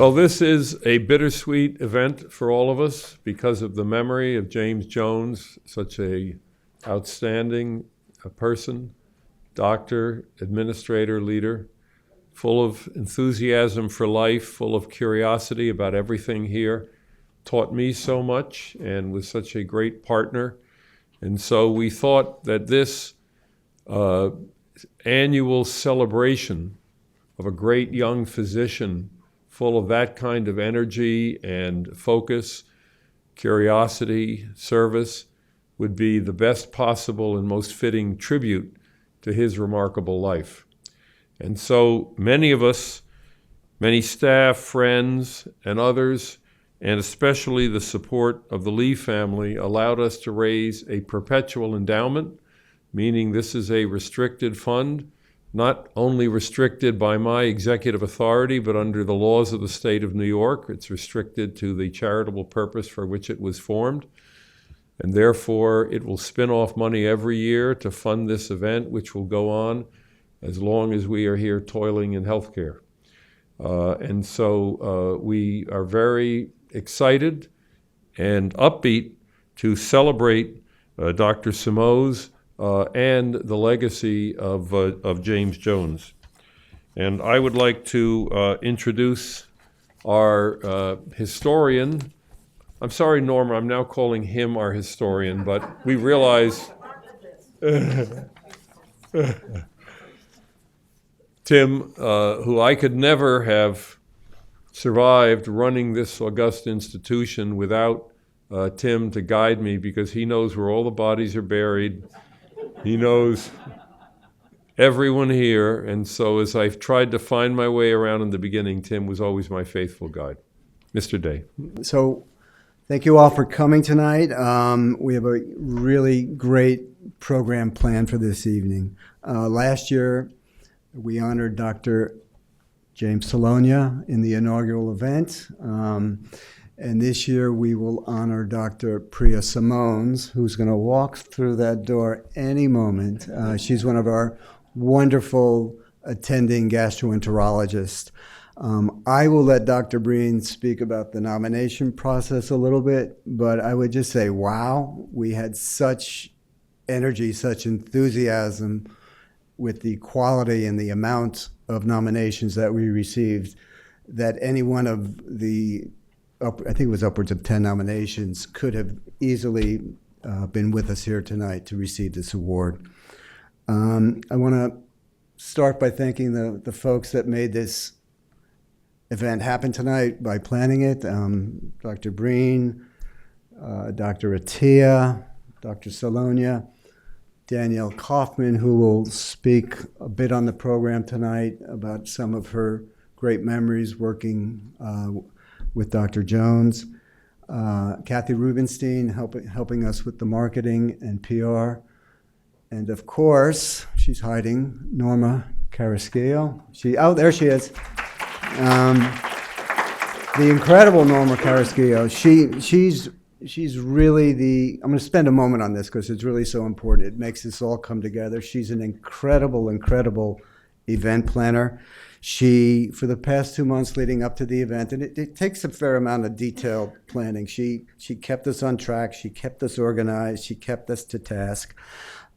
Well, this is a bittersweet event for all of us because of the memory of James Jones, such a outstanding person, doctor, administrator, leader, full of enthusiasm for life, full of curiosity about everything here, taught me so much and was such a great partner. And so we thought that this annual celebration of a great young physician full of that kind of energy and focus, curiosity, service, would be the best possible and most fitting tribute to his remarkable life. And so many of us, many staff, friends, and others, and especially the support of the Lee family, allowed us to raise a perpetual endowment, meaning this is a restricted fund, not only restricted by my executive authority, but under the laws of the state of New York. It's restricted to the charitable purpose for which it was formed. And therefore, it will spin off money every year to fund this event, which will go on as long as we are here toiling in healthcare. And so we are very excited and upbeat to celebrate Dr. Simoes and the legacy of James Jones. And I would like to introduce our historian. I'm sorry, Norma, I'm now calling him our historian, but we realize Tim, who I could never have survived running this august institution without Tim to guide me, because he knows where all the bodies are buried. He knows everyone here, and so as I've tried to find my way around in the beginning, Tim was always my faithful guide. Mr. Day. So thank you all for coming tonight. We have a really great program planned for this evening. Last year, we honored Dr. James Salonia in the inaugural event. And this year we will honor Dr. Priya Simoes, who's going to walk through that door any moment. She's one of our wonderful attending gastroenterologists. I will let Dr. Breen speak about the nomination process a little bit, but I would just say, wow, we had such energy, such enthusiasm with the quality and the amount of nominations that we received, that any one of the I think it was upwards of 10 nominations, could have easily been with us here tonight to receive this award. I want to start by thanking the folks that made this event happen tonight by planning it. Dr. Breen, Dr. Attia, Dr. Salonia, Danielle Kaufman, who will speak a bit on the program tonight about some of her great memories working with Dr. Jones, Kathy Rubenstein helping us with the marketing and PR, and of course, she's hiding, Norma Carrasquillo. There she is. The incredible Norma Carrasquillo. She's really I'm going to spend a moment on this because it's really so important. It makes this all come together. She's an incredible event planner. She, for the past 2 months leading up to the event, and it takes a fair amount of detailed planning, she kept us on track, she kept us organized, she kept us to task.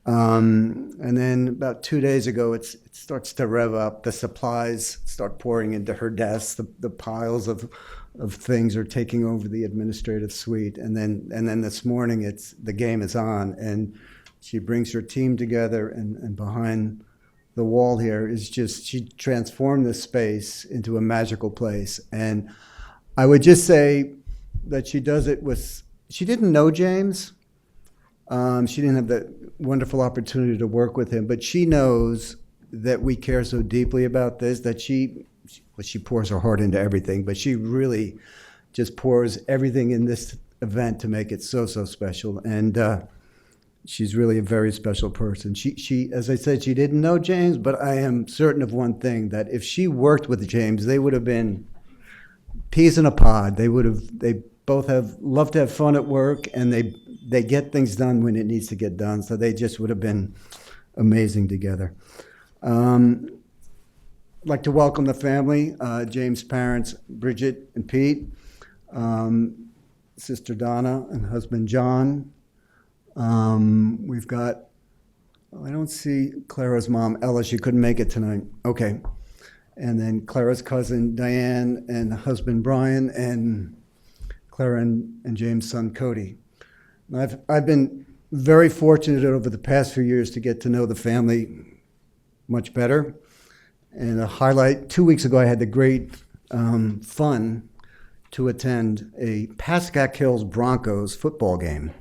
And then about 2 days ago, it starts to rev up. The supplies start pouring into her desk. The piles of things are taking over the administrative suite. And then this morning, the game is on, and she brings her team together, and behind the wall here is she transformed this space into a magical place. And I would just say that she does it she didn't know James. She didn't have the wonderful opportunity to work with him, but she knows that we care so deeply about this, that she pours her heart into everything, but she really just pours everything in this event to make it so special. And she's really a very special person. She, as I said, she didn't know James, but I am certain of one thing, that if she worked with James, they would have been peas in a pod. They both have loved to have fun at work, and they get things done when it needs to get done. So they just would have been amazing together. like to welcome the family, James' parents, Bridget and Pete, sister Donna and husband John. We've got, I don't see Clara's mom, Ella. She couldn't make it tonight. Okay. And then Clara's cousin Diane and husband Brian, and Clara and James' son Cody. I've been very fortunate over the past few years to get to know the family much better. And a highlight, 2 weeks ago I had the great fun to attend a Pascack Hills Broncos football game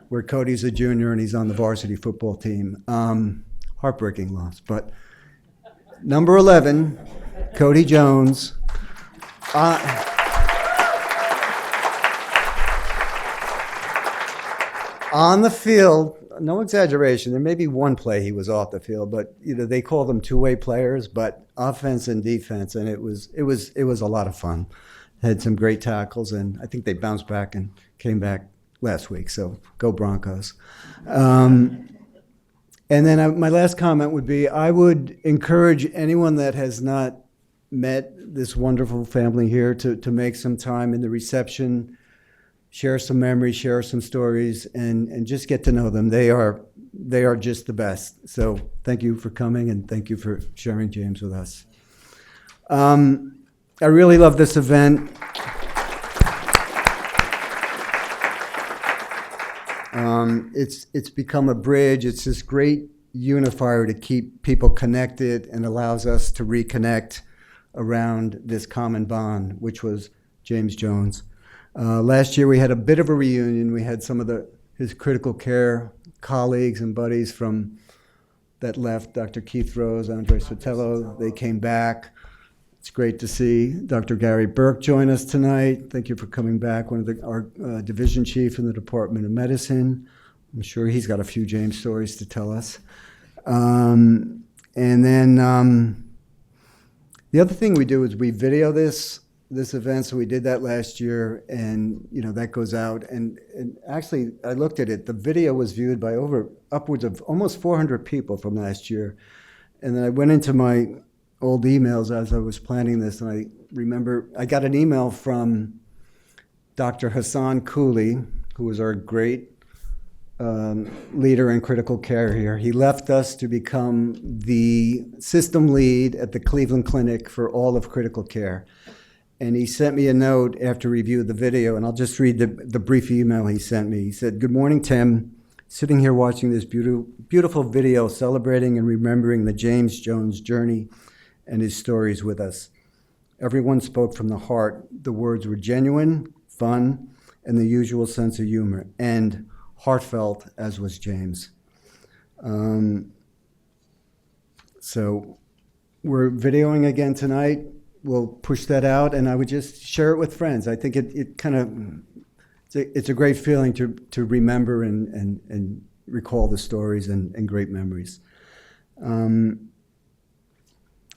where Cody's a junior and he's on the varsity football team. Heartbreaking loss, but number 11, Cody Jones. On the field, no exaggeration, there may be one play he was off the field, but they call them two-way players, but offense and defense, and it was a lot of fun. Had some great tackles, and I think they bounced back and came back last week, so go Broncos. And then my last comment would be, I would encourage anyone that has not met this wonderful family here to make some time in the reception, share some memories, share some stories, and just get to know them. They are just the best. So thank you for coming, and thank you for sharing James with us. I really love this event. It's become a bridge. It's this great unifier to keep people connected and allows us to reconnect around this common bond, which was James Jones. Last year we had a bit of a reunion. We had some of his critical care colleagues and buddies that left, Dr. Keith Rose, Andre Sotello. They came back. It's great to see Dr. Gary Burke join us tonight. Thank you for coming back, our division chief in the Department of Medicine. I'm sure he's got a few James stories to tell us. And then the other thing we do is we video this event, so we did that last year, and that goes out. And actually, I looked at it. The video was viewed by upwards of almost 400 people from last year. And then I went into my old emails as I was planning this, and I remember I got an email from Dr. Hassan Cooley, who was our great leader in critical care here. He left us to become the system lead at the Cleveland Clinic for all of critical care. And he sent me a note after review of the video, and I'll just read the brief email he sent me. He said, "Good morning, Tim. Sitting here watching this beautiful video celebrating and remembering the James Jones journey and his stories with us. Everyone spoke from the heart. The words were genuine, fun, and the usual sense of humor, and heartfelt, as was James." So we're videoing again tonight. We'll push that out, and I would just share it with friends. I think it kind of, it's a great feeling to remember and recall the stories and great memories. The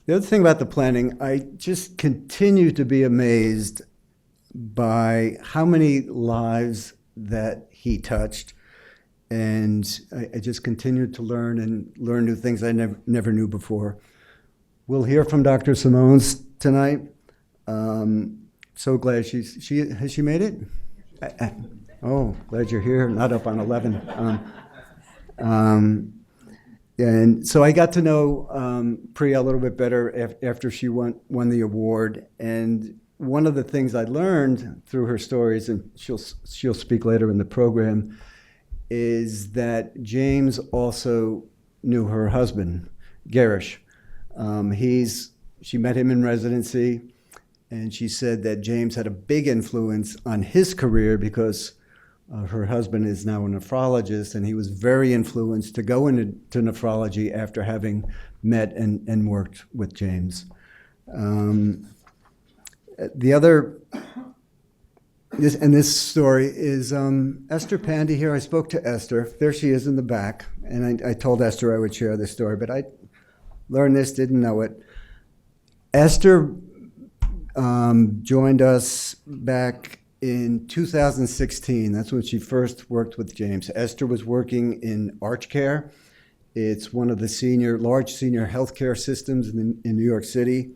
other thing about the planning, I just continue to be amazed by how many lives that he touched. And I just continue to learn new things I never knew before. We'll hear from Dr. Simoes tonight. So glad has she made it? Oh, glad you're here, not up on 11. And so I got to know Priya a little bit better after she won the award. And one of the things I learned through her stories, and she'll speak later in the program, is that James also knew her husband, Garish. She met him in residency, and she said that James had a big influence on his career because her husband is now a nephrologist, and he was very influenced to go into nephrology after having met and worked with James. This story is Esther Pandy here. I spoke to Esther. There she is in the back, and I told Esther I would share this story, but I learned this, didn't know it. Esther joined us back in 2016. That's when she first worked with James. Esther was working in Arch Care It's one of the large senior healthcare systems in New York City.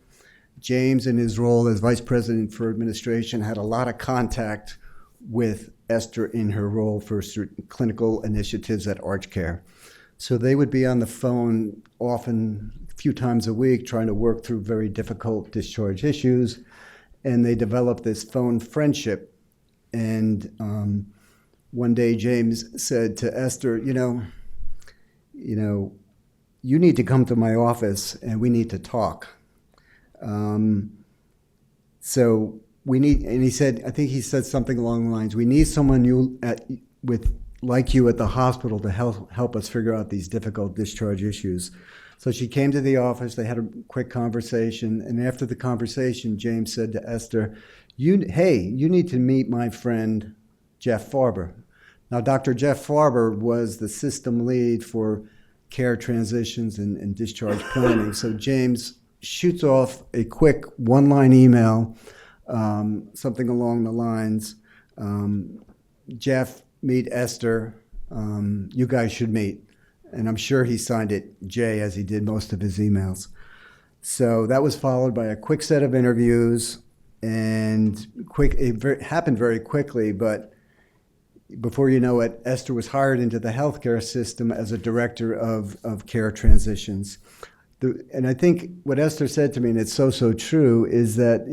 James, in his role as vice president for administration, had a lot of contact with Esther in her role for certain clinical initiatives at ArchCare. So they would be on the phone often a few times a week trying to work through very difficult discharge issues, and they developed this phone friendship. And one day James said to Esther, you need to come to my office and we need to talk. So we need, and he said, I think he said something along the lines, we need someone like you at the hospital to help us figure out these difficult discharge issues. So she came to the office, they had a quick conversation, and after the conversation, James said to Esther, you need to meet my friend, Jeff Farber. Now, Dr. Jeff Farber was the system lead for care transitions and discharge planning. So James shoots off a quick one-line email, something along the lines, Jeff, meet Esther, you guys should meet. And I'm sure he signed it J, as he did most of his emails. So that was followed by a quick set of interviews, and it happened very quickly, but before you know it, Esther was hired into the healthcare system as a director of care transitions. And I think what Esther said to me, and it's so true, is that,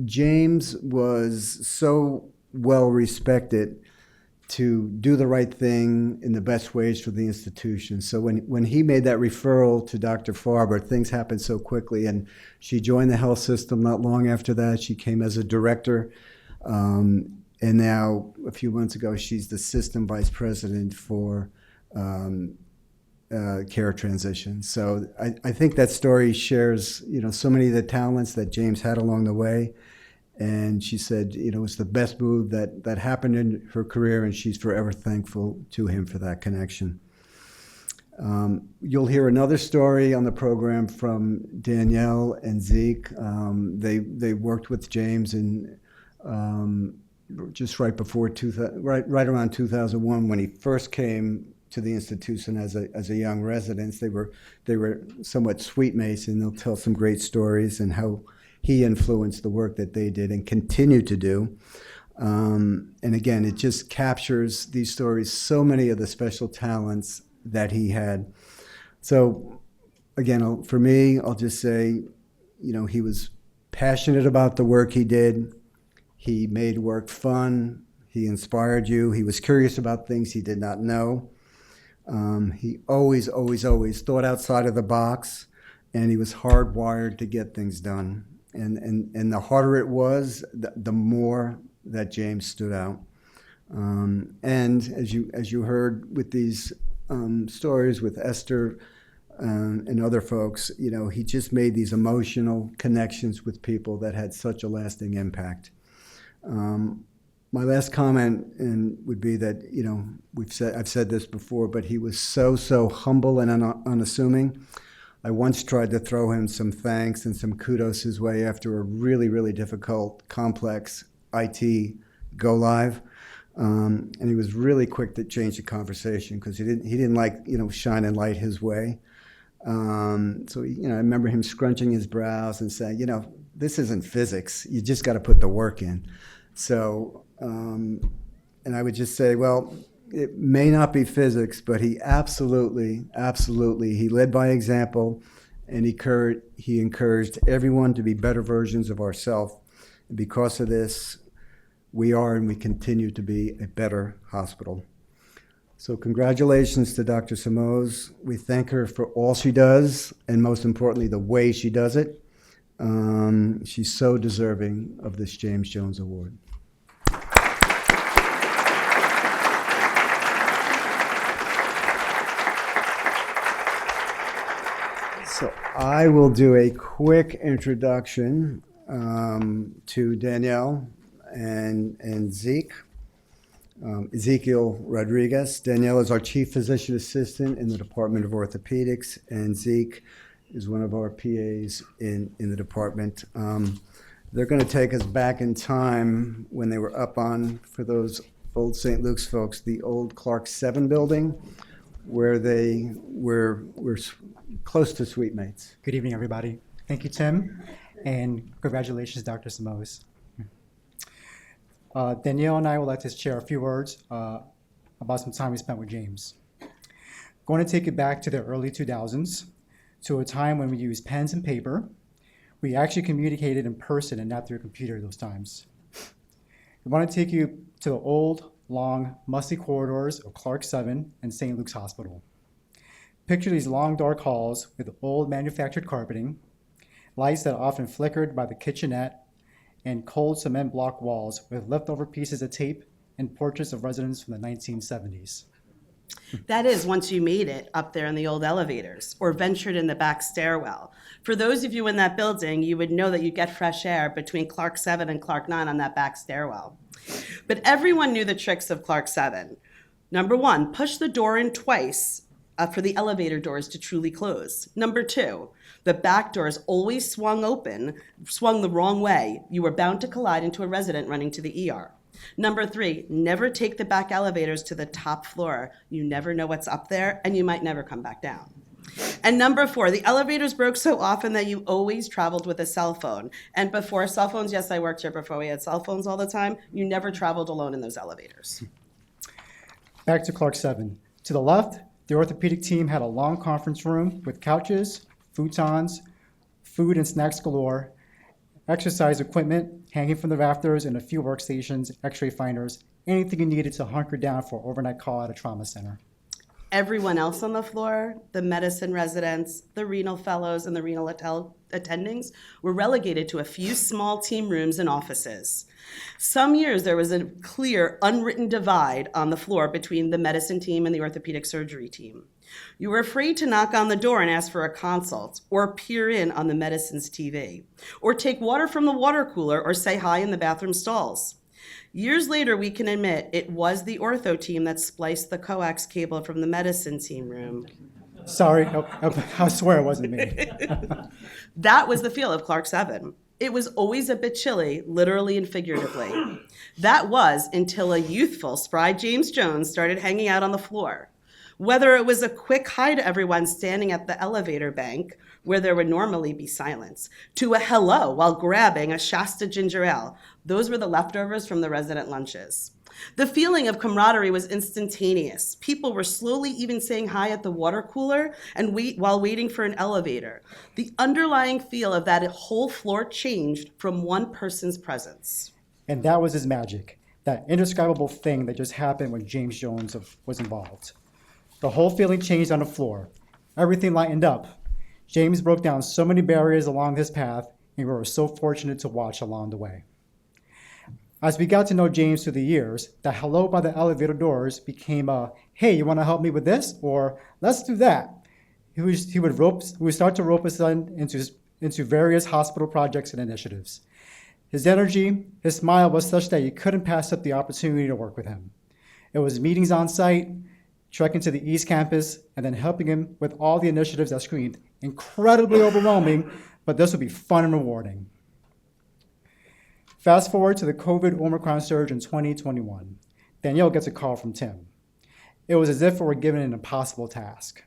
James was so well respected to do the right thing in the best ways for the institution. So when he made that referral to Dr. Farber, things happened so quickly, and she joined the health system not long after that. She came as a director, and now a few months ago, she's the system vice president for care transition. So I think that story shares, so many of the talents that James had along the way. And she said, it's the best move that happened in her career, and she's forever thankful to him for that connection. You'll hear another story on the program from Danielle and Zeke. They worked with James in just right before right around 2001 when he first came to the institution as a young resident. They were somewhat sweet mates, and they'll tell some great stories and how he influenced the work that they did and continue to do. And again, it just captures these stories, so many of the special talents that he had. So again, for me, I'll just say, he was passionate about the work he did. He made work fun. He inspired you. He was curious about things he did not know. He always thought outside of the box, and he was hardwired to get things done. And the harder it was, the more that James stood out. And as you heard with these stories with Esther and other folks, he just made these emotional connections with people that had such a lasting impact. My last comment would be that I've said this before, but he was so humble and unassuming. I once tried to throw him some thanks and some kudos his way after a really difficult, complex IT go live, and he was really quick to change the conversation because he didn't like shining light his way. So I remember him scrunching his brows and saying, this isn't physics. You just got to put the work in. So, and I would just say, well, it may not be physics, but he absolutely, he led by example, and he encouraged everyone to be better versions of ourselves. And because of this, we are and we continue to be a better hospital. So congratulations to Dr. Simoes. We thank her for all she does, and most importantly, the way she does it. She's so deserving of this James Jones Award. So I will do a quick introduction to Danielle and Zeke. Ezekiel Rodriguez. Danielle is our Chief Physician Assistant in the Department of Orthopedics, and Zeke is one of our PAs in the department. They're going to take us back in time when they were up on, for those old St. Luke's folks, the old Clark 7 building, we're close to sweet mates. Good evening, everybody. Thank you, Tim, and congratulations, Dr. Simoes. Danielle and I would like to share a few words about some time we spent with James. Going to take it back to the early 2000s, to a time when we used pens and paper. We actually communicated in person and not through a computer those times. We want to take you to the old, long, musty corridors of Clark 7 and St. Luke's Hospital. Picture these long, dark halls with old manufactured carpeting, lights that often flickered by the kitchenette, and cold cement block walls with leftover pieces of tape and portraits of residents from the 1970s. That is, once you made it up there in the old elevators or ventured in the back stairwell. For those of you in that building, you would know that you get fresh air between Clark 7 and Clark 9 on that back stairwell. But everyone knew the tricks of Clark 7. Number 1, push the door in twice for the elevator doors to truly close. Number 2, the back doors always swung the wrong way. You were bound to collide into a resident running to the ER. Number 3, never take the back elevators to the top floor. You never know what's up there, and you might never come back down. And number 4, the elevators broke so often that you always traveled with a cell phone. And before cell phones, yes, I worked here before we had cell phones all the time, you never traveled alone in those elevators. Back to Clark 7. To the left, the orthopedic team had a long conference room with couches, futons, food and snacks galore, exercise equipment hanging from the rafters, and a few workstations, x-ray finders, anything you needed to hunker down for overnight call at a trauma center. Everyone else on the floor, the medicine residents, the renal fellows, and the renal attendings, were relegated to a few small team rooms and offices. Some years there was a clear, unwritten divide on the floor between the medicine team and the orthopedic surgery team. You were afraid to knock on the door and ask for a consult, or peer in on the medicine's TV, or take water from the water cooler, or say hi in the bathroom stalls. Years later, we can admit it was the ortho team that spliced the coax cable from the medicine team room. Sorry, I swear it wasn't me. That was the feel of Clark 7. It was always a bit chilly, literally and figuratively. That was until a youthful, spry James Jones started hanging out on the floor. Whether it was a quick hi to everyone standing at the elevator bank, where there would normally be silence, to a hello while grabbing a Shasta ginger ale, those were the leftovers from the resident lunches. The feeling of camaraderie was instantaneous. People were slowly even saying hi at the water cooler and while waiting for an elevator. The underlying feel of that whole floor changed from one person's presence. And that was his magic, that indescribable thing that just happened when James Jones was involved. The whole feeling changed on the floor. Everything lightened up. James broke down so many barriers along this path, and we were so fortunate to watch along the way. As we got to know James through the years, the hello by the elevator doors became a, hey, you want to help me with this? Or let's do that. He would start to rope us into various hospital projects and initiatives. His energy, his smile was such that you couldn't pass up the opportunity to work with him. It was meetings on site, trekking to the East Campus, and then helping him with all the initiatives that screamed incredibly overwhelming, but this would be fun and rewarding. Fast forward to the COVID Omicron surge in 2021. Danielle gets a call from Tim. It was as if we were given an impossible task.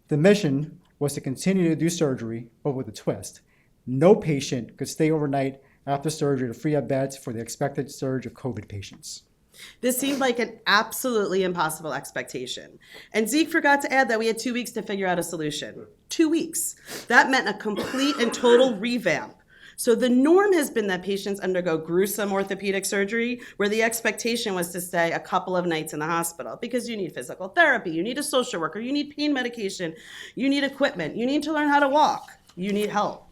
The mission was to continue to do surgery, but with a twist. No patient could stay overnight after surgery to free up beds for the expected surge of COVID patients. This seemed like an absolutely impossible expectation. And Zeke forgot to add that we had 2 weeks to figure out a solution. 2 weeks. That meant a complete and total revamp. So the norm has been that patients undergo gruesome orthopedic surgery where the expectation was to stay a couple of nights in the hospital because you need physical therapy, you need a social worker, you need pain medication, you need equipment, you need to learn how to walk, you need help.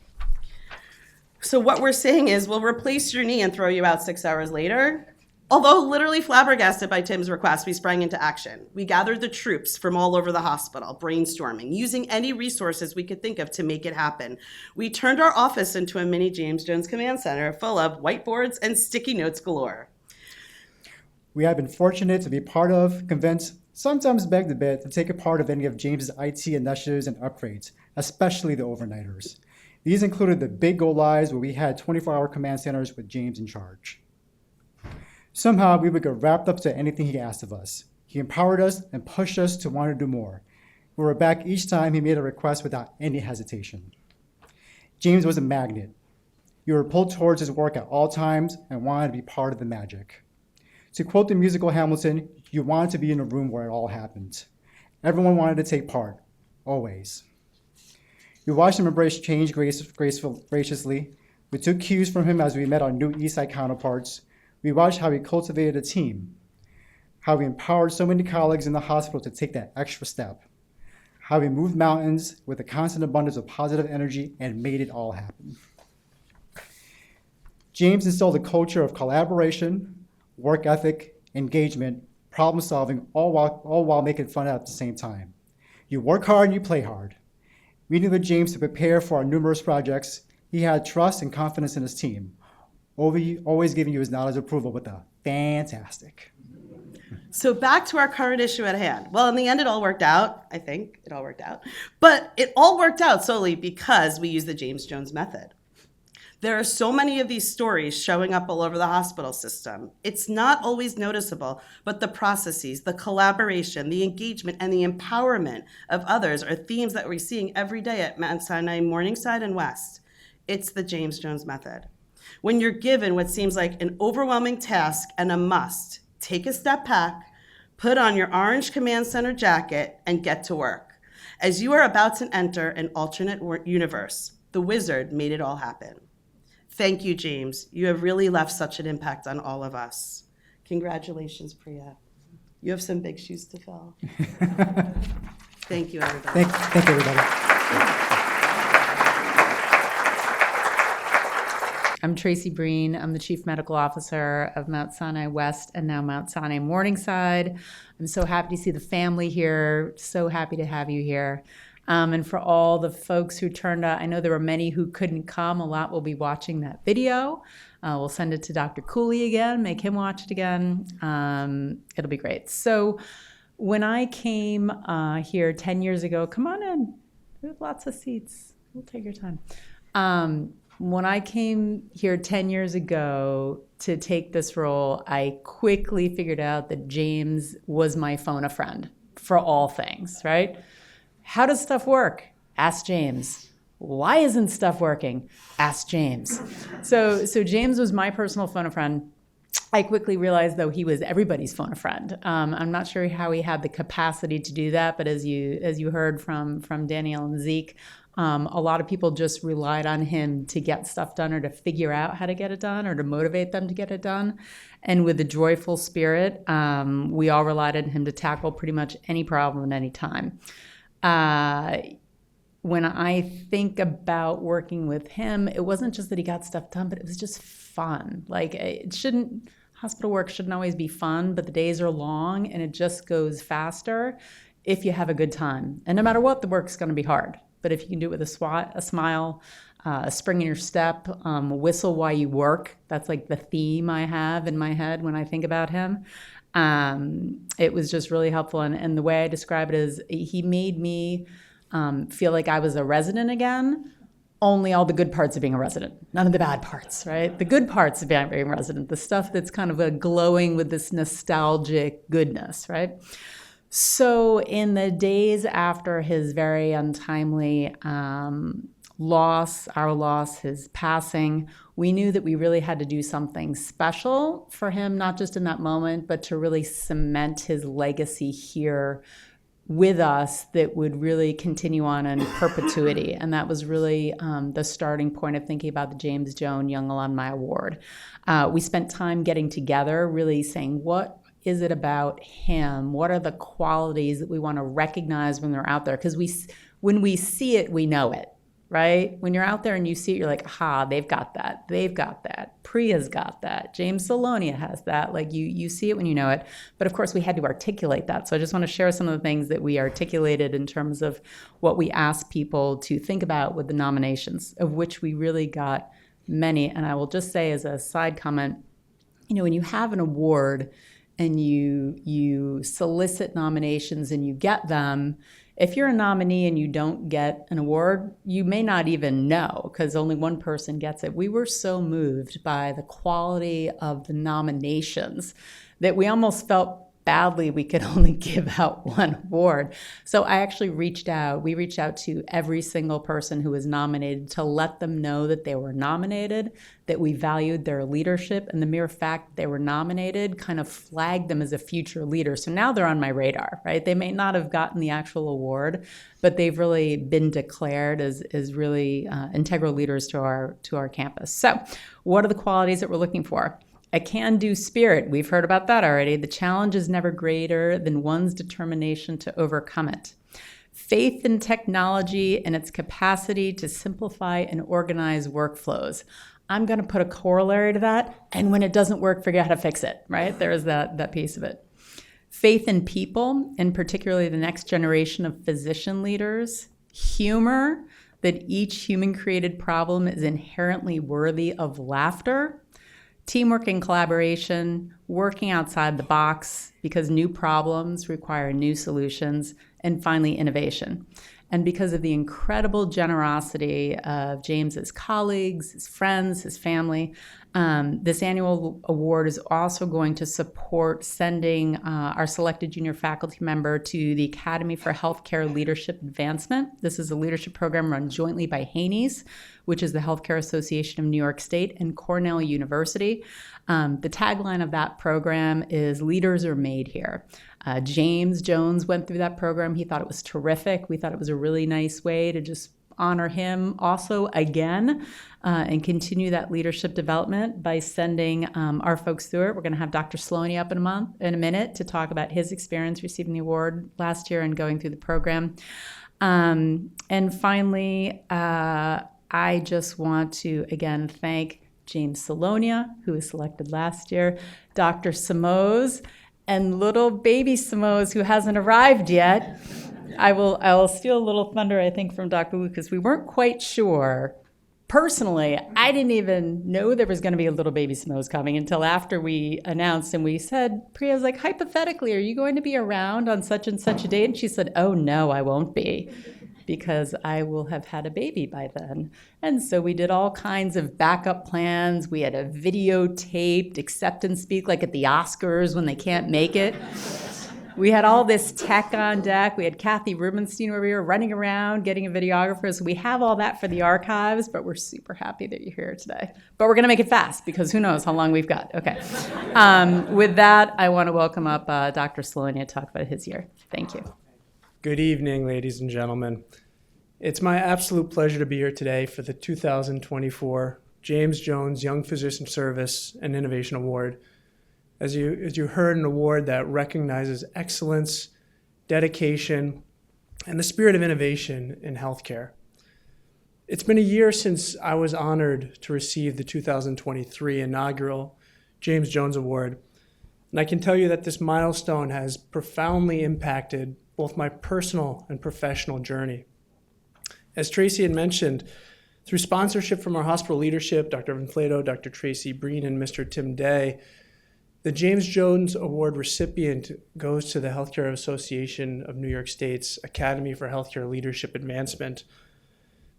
So what we're saying is we'll replace your knee and throw you out 6 hours later. Although literally flabbergasted by Tim's request, we sprang into action. We gathered the troops from all over the hospital, brainstorming, using any resources we could think of to make it happen. We turned our office into a mini James Jones command center full of whiteboards and sticky notes galore. We have been fortunate to be part of, convinced, sometimes begged a bit to take a part of any of James's IT initiatives and upgrades, especially the overnighters. These included the big go lives where we had 24-hour command centers with James in charge. Somehow we would get wrapped up to anything he asked of us. He empowered us and pushed us to want to do more. We were back each time he made a request without any hesitation. James was a magnet. You were pulled towards his work at all times and wanted to be part of the magic. To quote the musical Hamilton, you wanted to be in a room where it all happened. Everyone wanted to take part, always. We watched him embrace change graciously. We took cues from him as we met our new Eastside counterparts. We watched how he cultivated a team, how he empowered so many colleagues in the hospital to take that extra step, how he moved mountains with a constant abundance of positive energy and made it all happen. James instilled a culture of collaboration, work ethic, engagement, problem solving, all while making fun at the same time. You work hard and you play hard. Meeting with James to prepare for our numerous projects, he had trust and confidence in his team, always giving you his knowledge approval with a fantastic. So back to our current issue at hand. Well, in the end, it all worked out. I think it all worked out. But it all worked out solely because we used the James Jones method. There are so many of these stories showing up all over the hospital system. It's not always noticeable, but the processes, the collaboration, the engagement, and the empowerment of others are themes that we're seeing every day at Mount Sinai, Morningside, and West. It's the James Jones method. When you're given what seems like an overwhelming task and a must, take a step back, put on your orange command center jacket, and get to work. As you are about to enter an alternate universe, the wizard made it all happen. Thank you, James. You have really left such an impact on all of us. Congratulations, Priya. You have some big shoes to fill. Thank you, everybody. Thank you, everybody. I'm Tracy Breen. I'm the Chief Medical Officer of Mount Sinai West and now Mount Sinai Morningside. I'm so happy to see the family here. So happy to have you here. And for all the folks who turned out, I know there were many who couldn't come. A lot will be watching that video. We'll send it to Dr. Cooley again, make him watch it again. It'll be great. So when I came here 10 years ago, come on in. We have lots of seats. We'll take your time. When I came here 10 years ago to take this role, I quickly figured out that James was my phone a friend for all things, right? How does stuff work? Ask James. Why isn't stuff working? Ask James. So James was my personal phone a friend. I quickly realized, though, he was everybody's phone a friend. I'm not sure how he had the capacity to do that, but as you heard from Danielle and Zeke, a lot of people just relied on him to get stuff done or to figure out how to get it done or to motivate them to get it done. And with a joyful spirit, we all relied on him to tackle pretty much any problem at any time. When I think about working with him, it wasn't just that he got stuff done, but it was just fun. Like hospital work shouldn't always be fun, but the days are long and it just goes faster if you have a good time. And no matter what, the work's going to be hard. But if you can do it with a smile, a spring in your step, whistle while you work, that's like the theme I have in my head when I think about him. It was just really helpful. And the way I describe it is he made me feel like I was a resident again, only all the good parts of being a resident, none of the bad parts, right? The good parts of being a resident, the stuff that's kind of glowing with this nostalgic goodness, right? So in the days after his very untimely our loss, his passing, we knew that we really had to do something special for him, not just in that moment, but to really cement his legacy here with us that would really continue on in perpetuity. And that was really the starting point of thinking about the James Jones Young Alumni Award. We spent time getting together, really saying, what is it about him? What are the qualities that we want to recognize when they're out there? Because when we see it, we know it, right? When you're out there and you see it, you're like, aha, they've got that. They've got that. Priya's got that. James Salonia has that. Like you see it when you know it. But of course, we had to articulate that. So I just want to share some of the things that we articulated in terms of what we asked people to think about with the nominations, of which we really got many. And I will just say as a side comment, when you have an award and you solicit nominations and you get them, if you're a nominee and you don't get an award, you may not even know because only one person gets it. We were so moved by the quality of the nominations that we almost felt badly we could only give out one award. So I actually we reached out to every single person who was nominated to let them know that they were nominated, that we valued their leadership, and the mere fact that they were nominated kind of flagged them as a future leader. So now they're on my radar, right? They may not have gotten the actual award, but they've really been declared as really integral leaders to our campus. So what are the qualities that we're looking for? A can-do spirit. We've heard about that already. The challenge is never greater than one's determination to overcome it. Faith in technology and its capacity to simplify and organize workflows. I'm going to put a corollary to that, and when it doesn't work, figure out how to fix it, right? There is that piece of it. Faith in people, and particularly the next generation of physician leaders. Humor, that each human-created problem is inherently worthy of laughter. Teamwork and collaboration, working outside the box because new problems require new solutions, and finally, innovation. And because of the incredible generosity of James's colleagues, his friends, his family, this annual award is also going to support sending our selected junior faculty member to the Academy for Healthcare Leadership Advancement. This is a leadership program run jointly by Haney's, which is the Healthcare Association of New York State, and Cornell University. The tagline of that program is "Leaders are made here." James Jones went through that program. He thought it was terrific. We thought it was a really nice way to just honor him also again and continue that leadership development by sending our folks through it. We're going to have Dr. Sloaney up in a minute to talk about his experience receiving the award last year and going through the program. And finally, I just want to, again, thank James Salonia, who was selected last year, Dr. Simoes, and little baby Simoes, who hasn't arrived yet. I will steal a little thunder, I think, from Dr. Wu, because we weren't quite sure. Personally, I didn't even know there was going to be a little baby Simoes coming until after we announced, and we said, Priya's like, hypothetically, are you going to be around on such and such a date? And she said, oh, no, I won't be, because I will have had a baby by then. And so we did all kinds of backup plans. We had a videotaped acceptance speech, like at the Oscars when they can't make it. We had all this tech on deck. We had Kathy Rubenstein where we were running around getting a videographer. So we have all that for the archives, but we're super happy that you're here today. But we're going to make it fast because who knows how long we've got. Okay. With that, I want to welcome up Dr. Sloaney to talk about his year. Thank you. Good evening, ladies and gentlemen. It's my absolute pleasure to be here today for the 2024 James Jones Young Physician Service and Innovation Award. As you heard, an award that recognizes excellence, dedication, and the spirit of innovation in healthcare. It's been a year since I was honored to receive the 2023 inaugural James Jones Award, and I can tell you that this milestone has profoundly impacted both my personal and professional journey. As Tracy had mentioned, through sponsorship from our hospital leadership, Dr. Vinflato, Dr. Tracy Breen, and Mr. Tim Day, the James Jones Award recipient goes to the Healthcare Association of New York State's Academy for Healthcare Leadership Advancement.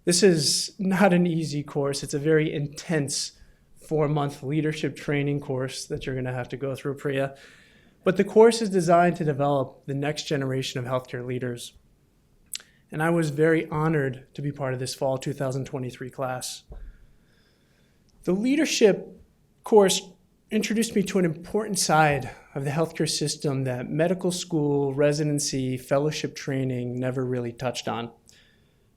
This is not an easy course. It's a very intense 4-month leadership training course that you're going to have to go through, Priya. But the course is designed to develop the next generation of healthcare leaders. And I was very honored to be part of this fall 2023 class. The leadership course introduced me to an important side of the healthcare system that medical school, residency, fellowship training never really touched on.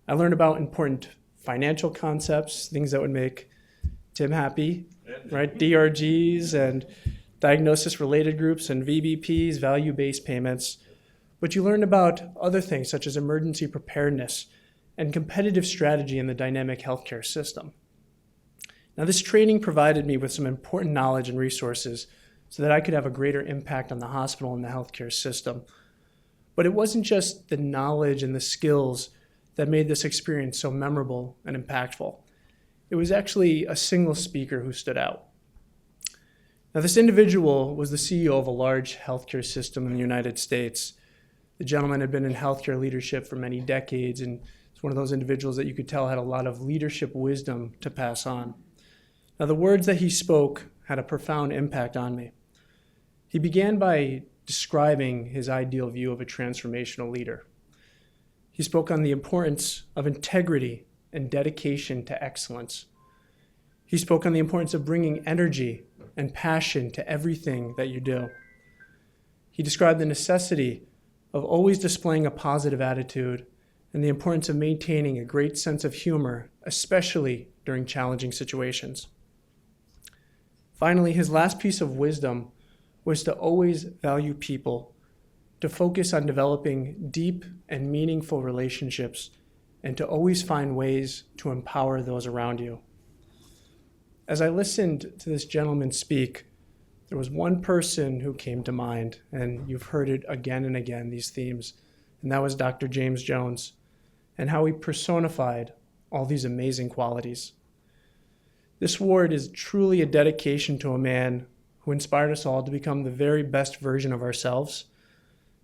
I learned about important financial concepts, things that would make Tim happy, right? DRGs and diagnosis-related groups and VBPs, value-based payments. But you learn about other things such as emergency preparedness and competitive strategy in the dynamic healthcare system. Now, this training provided me with some important knowledge and resources so that I could have a greater impact on the hospital and the healthcare system. But it wasn't just the knowledge and the skills that made this experience so memorable and impactful. It was actually a single speaker who stood out. Now, this individual was the CEO of a large healthcare system in the United States. The gentleman had been in healthcare leadership for many decades, and it's one of those individuals that you could tell had a lot of leadership wisdom to pass on. Now, the words that he spoke had a profound impact on me. He began by describing his ideal view of a transformational leader. He spoke on the importance of integrity and dedication to excellence. He spoke on the importance of bringing energy and passion to everything that you do. He described the necessity of always displaying a positive attitude and the importance of maintaining a great sense of humor, especially during challenging situations. Finally, his last piece of wisdom was to always value people, to focus on developing deep and meaningful relationships, and to always find ways to empower those around you. As I listened to this gentleman speak, there was one person who came to mind, and you've heard it again and again, these themes, and that was Dr. James Jones, and how he personified all these amazing qualities. This award is truly a dedication to a man who inspired us all to become the very best version of ourselves,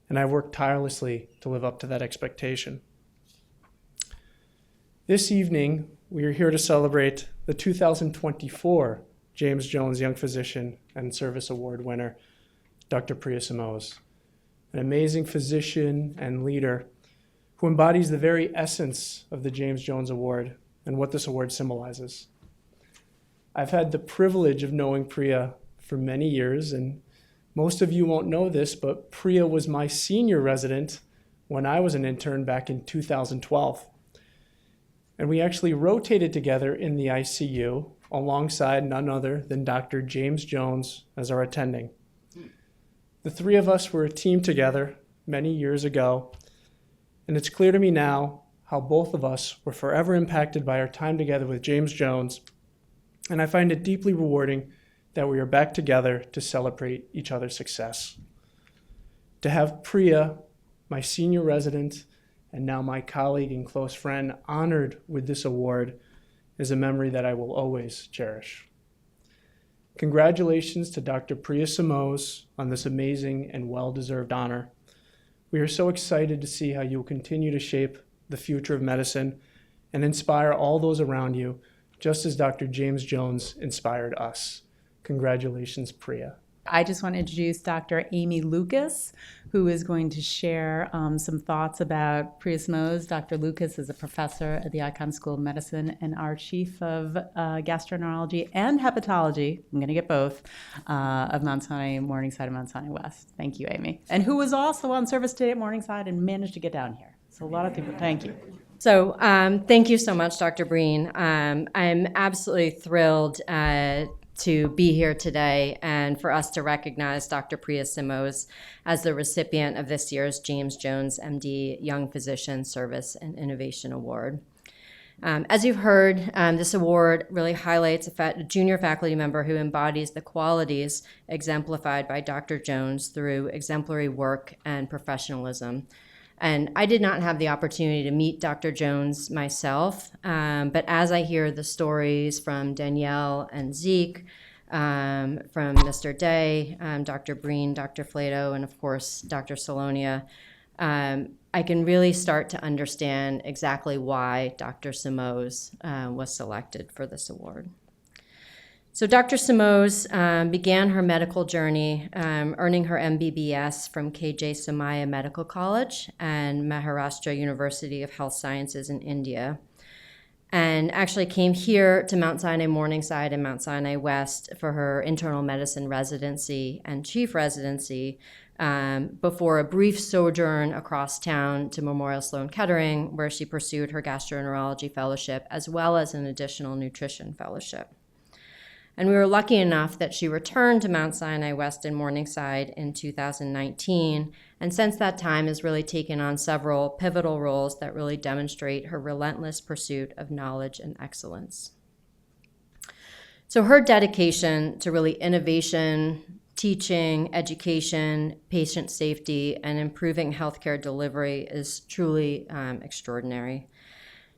and I've worked tirelessly to live up to that expectation. This evening, we are here to celebrate the 2024 James Jones Young Physician and Service Award winner, Dr. Priya Simoes, an amazing physician and leader who embodies the very essence of the James Jones Award and what this award symbolizes. I've had the privilege of knowing Priya for many years, and most of you won't know this, but Priya was my senior resident when I was an intern back in 2012. And we actually rotated together in the ICU alongside none other than Dr. James Jones as our attending. The three of us were a team together many years ago, and it's clear to me now how both of us were forever impacted by our time together with James Jones, and I find it deeply rewarding that we are back together to celebrate each other's success. To have Priya, my senior resident, and now my colleague and close friend, honored with this award is a memory that I will always cherish. Congratulations to Dr. Priya Simoes on this amazing and well-deserved honor. We are so excited to see how you will continue to shape the future of medicine and inspire all those around you, just as Dr. James Jones inspired us. Congratulations, Priya. I just want to introduce Dr. Amy Lucas, who is going to share some thoughts about Priya Simoes. Dr. Lucas is a professor at the Icahn School of Medicine and our chief of gastroenterology and hepatology, I'm going to get both, of Mount Sinai Morningside and Mount Sinai West. Thank you, Amy. And who was also on service today at Morningside and managed to get down here. So a lot of people, thank you. So thank you so much, Dr. Breen. I'm absolutely thrilled to be here today and for us to recognize Dr. Priya Simoes as the recipient of this year's James Jones, MD, Young Physician Service and Innovation Award. As you've heard, this award really highlights a junior faculty member who embodies the qualities exemplified by Dr. Jones through exemplary work and professionalism. And I did not have the opportunity to meet Dr. Jones myself, but as I hear the stories from Danielle and Zeke, from Mr. Day, Dr. Breen, Dr. Flato, and of course, Dr. Salonia, I can really start to understand exactly why Dr. Simoes was selected for this award. So Dr. Simoes began her medical journey earning her MBBS from KJ Somaiya Medical College and Maharashtra University of Health Sciences in India, and actually came here to Mount Sinai Morningside and Mount Sinai West for her internal medicine residency and chief residency before a brief sojourn across town to Memorial Sloan Kettering, where she pursued her gastroenterology fellowship as well as an additional nutrition fellowship. And we were lucky enough that she returned to Mount Sinai West and Morningside in 2019, and since that time has really taken on several pivotal roles that really demonstrate her relentless pursuit of knowledge and excellence. So her dedication to really innovation, teaching, education, patient safety, and improving healthcare delivery is truly extraordinary.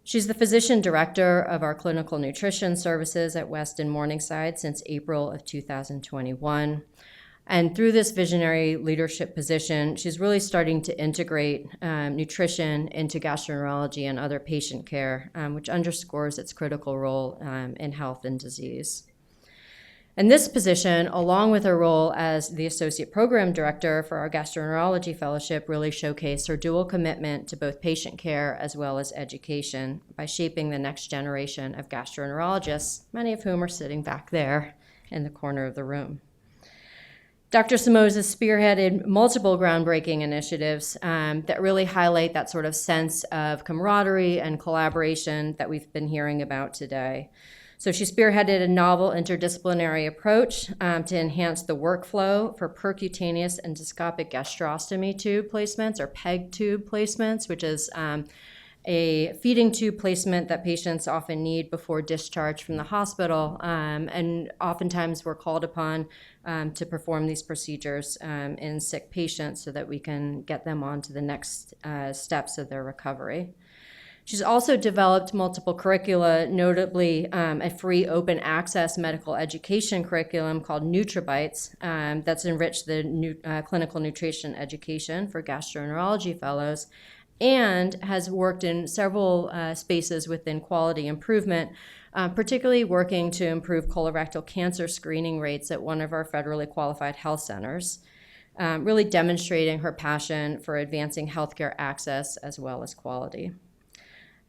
She's the physician director of our clinical nutrition services at West and Morningside since April of 2021. And through this visionary leadership position, she's really starting to integrate nutrition into gastroenterology and other patient care, which underscores its critical role in health and disease. And this position, along with her role as the Associate Program Director for our Gastroenterology Fellowship, really showcased her dual commitment to both patient care as well as education by shaping the next generation of gastroenterologists, many of whom are sitting back there in the corner of the room. Dr. Simoes has spearheaded multiple groundbreaking initiatives that really highlight that sort of sense of camaraderie and collaboration that we've been hearing about today. So she spearheaded a novel interdisciplinary approach to enhance the workflow for percutaneous endoscopic gastrostomy tube placements, or PEG tube placements, which is a feeding tube placement that patients often need before discharge from the hospital, and oftentimes we're called upon to perform these procedures in sick patients so that we can get them on to the next steps of their recovery. She's also developed multiple curricula, notably a free open access medical education curriculum called NutriBites that's enriched the clinical nutrition education for gastroenterology fellows, and has worked in several spaces within quality improvement, particularly working to improve colorectal cancer screening rates at one of our federally qualified health centers, really demonstrating her passion for advancing healthcare access as well as quality.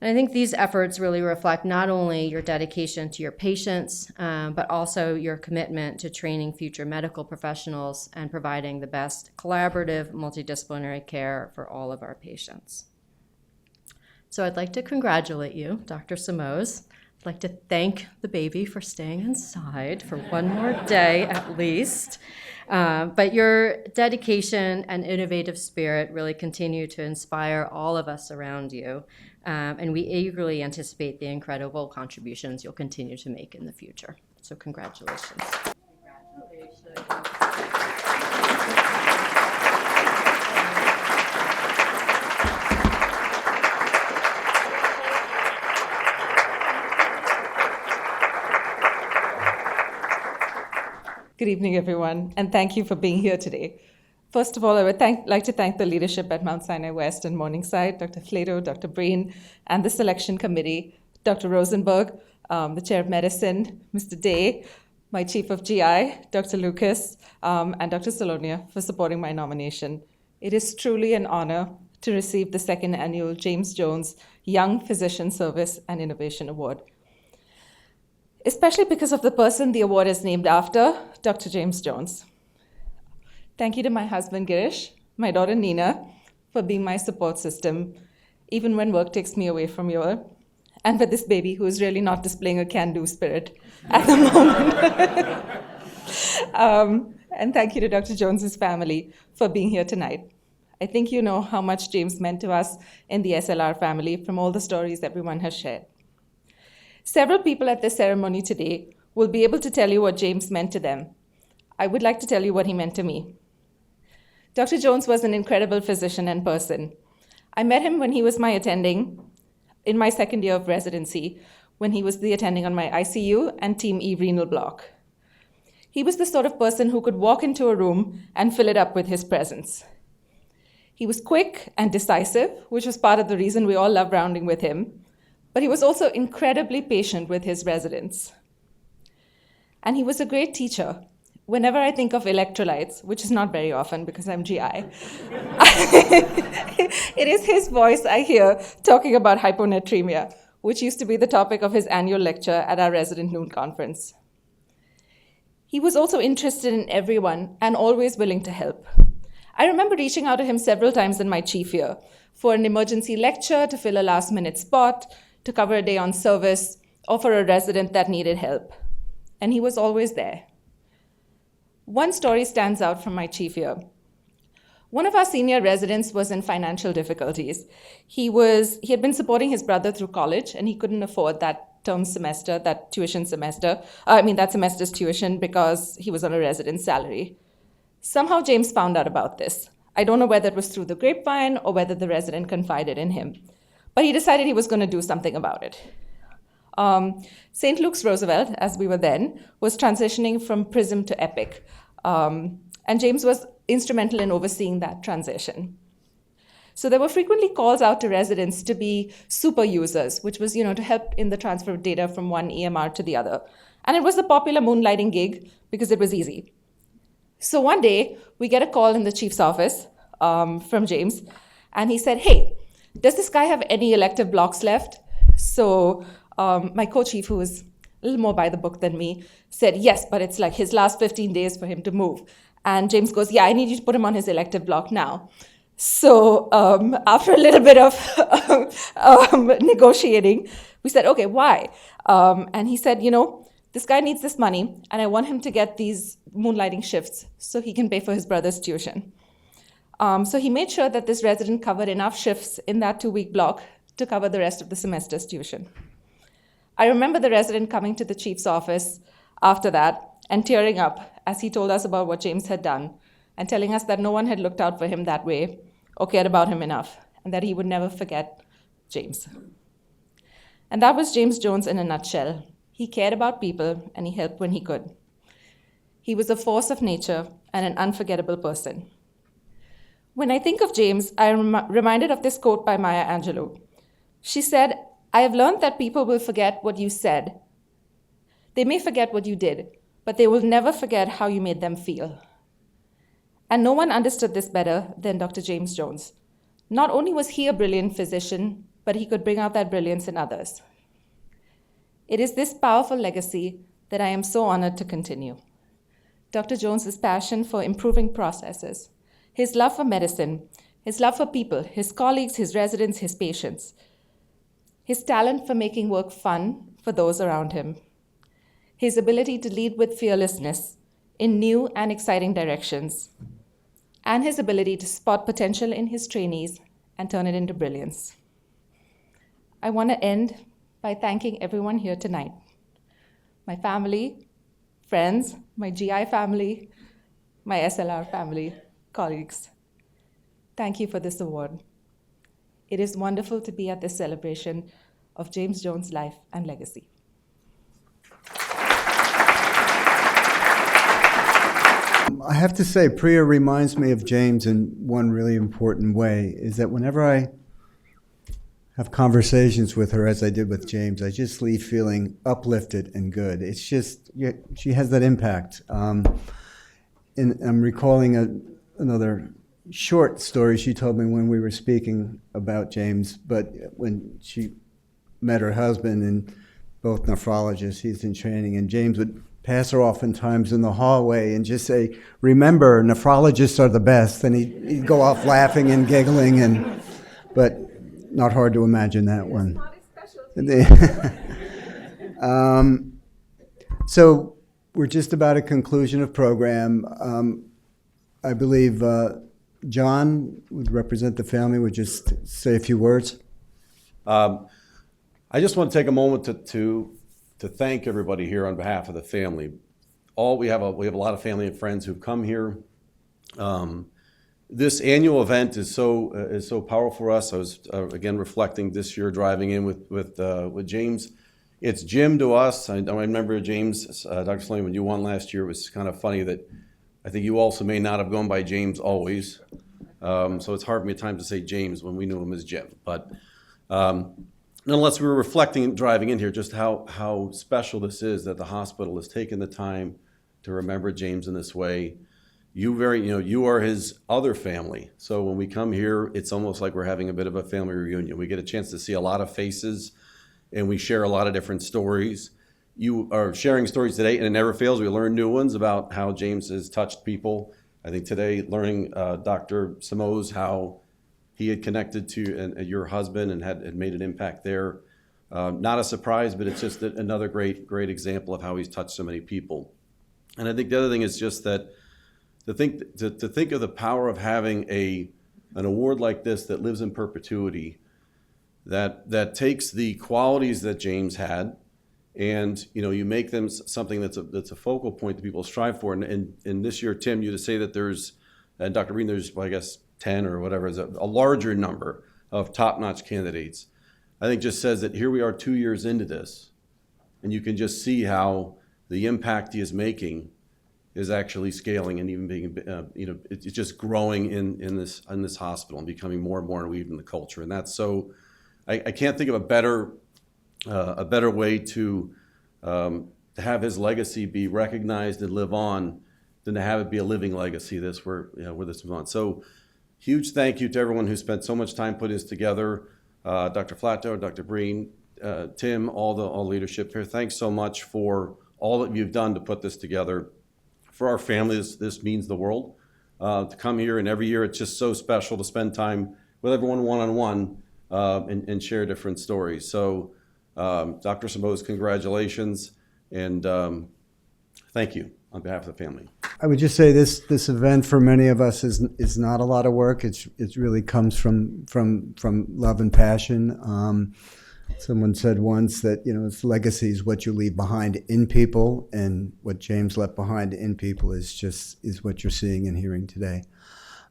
And I think these efforts really reflect not only your dedication to your patients, but also your commitment to training future medical professionals and providing the best collaborative, multidisciplinary care for all of our patients. So I'd like to congratulate you, Dr. Simoes. I'd like to thank the baby for staying inside for one more day at least. But your dedication and innovative spirit really continue to inspire all of us around you. And we eagerly anticipate the incredible contributions you'll continue to make in the future. So congratulations. Good evening, everyone, and thank you for being here today. First of all, I would like to thank the leadership at Mount Sinai West and Morningside, Dr. Flato, Dr. Breen, and the selection committee, Dr. Rosenberg, the chair of medicine, Mr. Day, my chief of GI, Dr. Lucas, and Dr. Salonia for supporting my nomination. It is truly an honor to receive the second annual James Jones Young Physician Service and Innovation Award, especially because of the person the award is named after, Dr. James Jones. Thank you to my husband, Girish, my daughter, Nina, for being my support system, even when work takes me away from you all, and for this baby who is really not displaying a can-do spirit at the moment. And thank you to Dr. Jones's family for being here tonight. I think you know how much James meant to us in the SLR family from all the stories everyone has shared. Several people at this ceremony today will be able to tell you what James meant to them. I would like to tell you what he meant to me. Dr. Jones was an incredible physician and person. I met him when he was my attending in my second year of residency, when he was the attending on my ICU and Team E renal block. He was the sort of person who could walk into a room and fill it up with his presence. He was quick and decisive, which was part of the reason we all loved rounding with him, but he was also incredibly patient with his residents. And he was a great teacher. Whenever I think of electrolytes, which is not very often because I'm GI, it is his voice I hear talking about hyponatremia, which used to be the topic of his annual lecture at our resident noon conference. He was also interested in everyone and always willing to help. I remember reaching out to him several times in my chief year for an emergency lecture, to fill a last-minute spot, to cover a day on service, or for a resident that needed help. And he was always there. One story stands out from my chief year. One of our senior residents was in financial difficulties. He had been supporting his brother through college, and he couldn't afford that semester's tuition because he was on a resident's salary. Somehow James found out about this. I don't know whether it was through the grapevine or whether the resident confided in him, but he decided he was going to do something about it. St. Luke's Roosevelt, as we were then, was transitioning from PRISM to EPIC, and James was instrumental in overseeing that transition. So there were frequently calls out to residents to be super users, which was, to help in the transfer of data from one EMR to the other. And it was a popular moonlighting gig because it was easy. So one day, we get a call in the chief's office from James, and he said, hey, does this guy have any elective blocks left? So my co-chief, who was a little more by the book than me, said, yes, but it's like his last 15 days for him to move. And James goes, yeah, I need you to put him on his elective block now. So after a little bit of negotiating, we said, okay, why? And he said, this guy needs this money, and I want him to get these moonlighting shifts so he can pay for his brother's tuition. So he made sure that this resident covered enough shifts in that 2-week block to cover the rest of the semester's tuition. I remember the resident coming to the chief's office after that and tearing up as he told us about what James had done and telling us that no one had looked out for him that way or cared about him enough, and that he would never forget James. And that was James Jones in a nutshell. He cared about people, and he helped when he could. He was a force of nature and an unforgettable person. When I think of James, I am reminded of this quote by Maya Angelou. She said, I have learned that people will forget what you said. They may forget what you did, but they will never forget how you made them feel. And no one understood this better than Dr. James Jones. Not only was he a brilliant physician, but he could bring out that brilliance in others. It is this powerful legacy that I am so honored to continue. Dr. Jones's passion for improving processes, his love for medicine, his love for people, his colleagues, his residents, his patients, his talent for making work fun for those around him, his ability to lead with fearlessness in new and exciting directions, and his ability to spot potential in his trainees and turn it into brilliance. I want to end by thanking everyone here tonight. My family, friends, my GI family, my SLR family, colleagues. Thank you for this award. It is wonderful to be at this celebration of James Jones' life and legacy. I have to say, Priya reminds me of James in one really important way, is that whenever I have conversations with her, as I did with James, I just leave feeling uplifted and good. It's just, she has that impact. And I'm recalling another short story she told me when we were speaking about James, but when she met her husband, and both nephrologists, he's in training, and James would pass her oftentimes in the hallway and just say, remember, nephrologists are the best. And he'd go off laughing and giggling, but not hard to imagine that one. So we're just about a conclusion of program. I believe John would represent the family, would just say a few words. I just want to take a moment to thank everybody here on behalf of the family. We have a lot of family and friends who've come here. This annual event is so powerful for us. I was again reflecting this year driving in with James. It's Jim to us. I remember James, Dr. Slane, when you won last year, it was kind of funny that I think you also may not have gone by James always. So it's hard for me at times to say James when we knew him as Jim. But nonetheless, we were reflecting driving in here just how special this is that the hospital has taken the time to remember James in this way. You are his other family. So when we come here, it's almost like we're having a bit of a family reunion. We get a chance to see a lot of faces, and we share a lot of different stories. You are sharing stories today, and it never fails. We learn new ones about how James has touched people. I think today, learning Dr. Simoes, how he had connected to your husband and had made an impact there. Not a surprise, but it's just another great example of how he's touched so many people. And I think the other thing is just that to think of the power of having an award like this that lives in perpetuity, that takes the qualities that James had, and you make them something that's a focal point that people strive for. And this year, Tim, you to say that there's, and Dr. Breen, there's, well, I guess 10 or whatever, is a larger number of top-notch candidates. I think just says that here we are 2 years into this, and you can just see how the impact he is making is actually scaling and even being, it's just growing in this hospital and becoming more and more weaved in the culture. And that's so, I can't think of a better way to to have his legacy be recognized and live on than to have it be a living legacy. That's where this moves on. So huge thank you to everyone who spent so much time putting this together. Dr. Flatto, Dr. Breen, Tim, all the leadership here. Thanks so much for all that you've done to put this together. For our families, this means the world. To come here, and every year it's just so special to spend time with everyone one-on-one and share different stories. So Dr. Simoes, congratulations, and thank you on behalf of the family. I would just say this event for many of us is not a lot of work. It really comes from love and passion. Someone said once that it's legacy is what you leave behind in people, and what James left behind in people is what you're seeing and hearing today.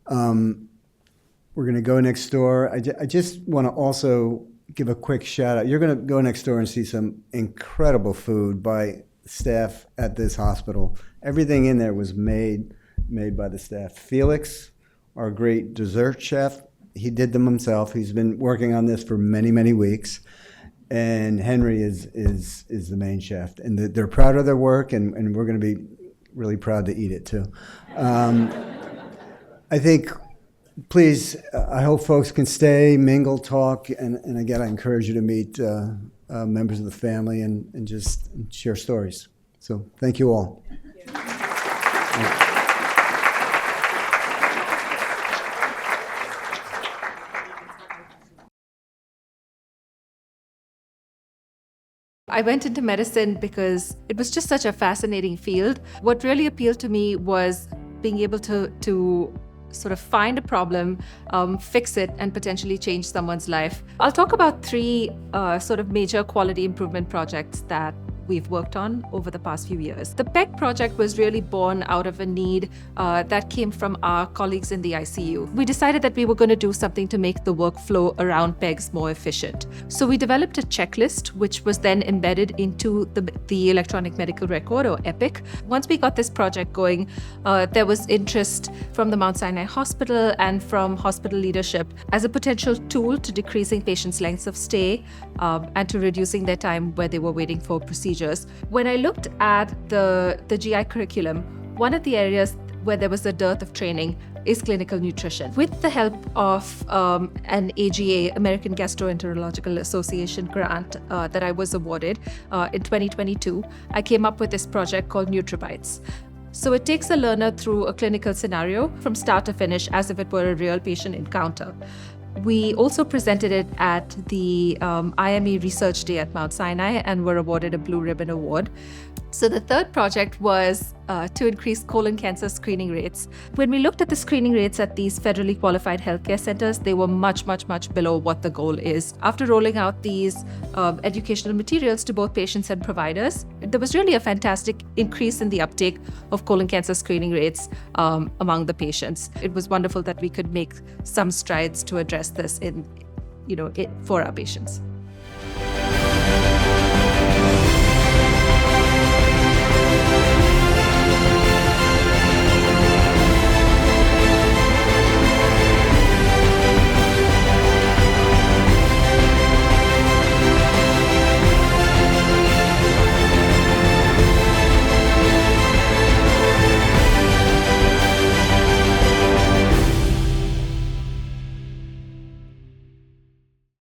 We're going to go next door. I just want to also give a quick shout out. You're going to go next door and see some incredible food by staff at this hospital. Everything in there was made by the staff. Felix, our great dessert chef, he did them himself. He's been working on this for many, many weeks. And Henry is the main chef. And they're proud of their work, and we're going to be really proud to eat it too. I think, please, I hope folks can stay, mingle, talk, and again, I encourage you to meet members of the family and just share stories. So thank you all. I went into medicine because it was just such a fascinating field. What really appealed to me was being able to sort of find a problem, fix it, and potentially change someone's life. I'll talk about 3 sort of major quality improvement projects that we've worked on over the past few years. The PEG project was really born out of a need that came from our colleagues in the ICU. We decided that we were going to do something to make the workflow around PEGs more efficient. So we developed a checklist, which was then embedded into the electronic medical record, or EPIC. Once we got this project going, there was interest from the Mount Sinai Hospital and from hospital leadership as a potential tool to decreasing patients' lengths of stay and to reducing their time where they were waiting for procedures. When I looked at the GI curriculum, one of the areas where there was a dearth of training is clinical nutrition. With the help of an AGA, American Gastroenterological Association grant that I was awarded in 2022, I came up with this project called NutriBites. So it takes a learner through a clinical scenario from start to finish as if it were a real patient encounter. We also presented it at the IME Research Day at Mount Sinai and were awarded a Blue Ribbon Award. So the third project was to increase colon cancer screening rates. When we looked at the screening rates at these federally qualified healthcare centers, they were much below what the goal is. After rolling out these educational materials to both patients and providers, there was really a fantastic increase in the uptake of colon cancer screening rates among the patients. It was wonderful that we could make some strides to address this for our patients.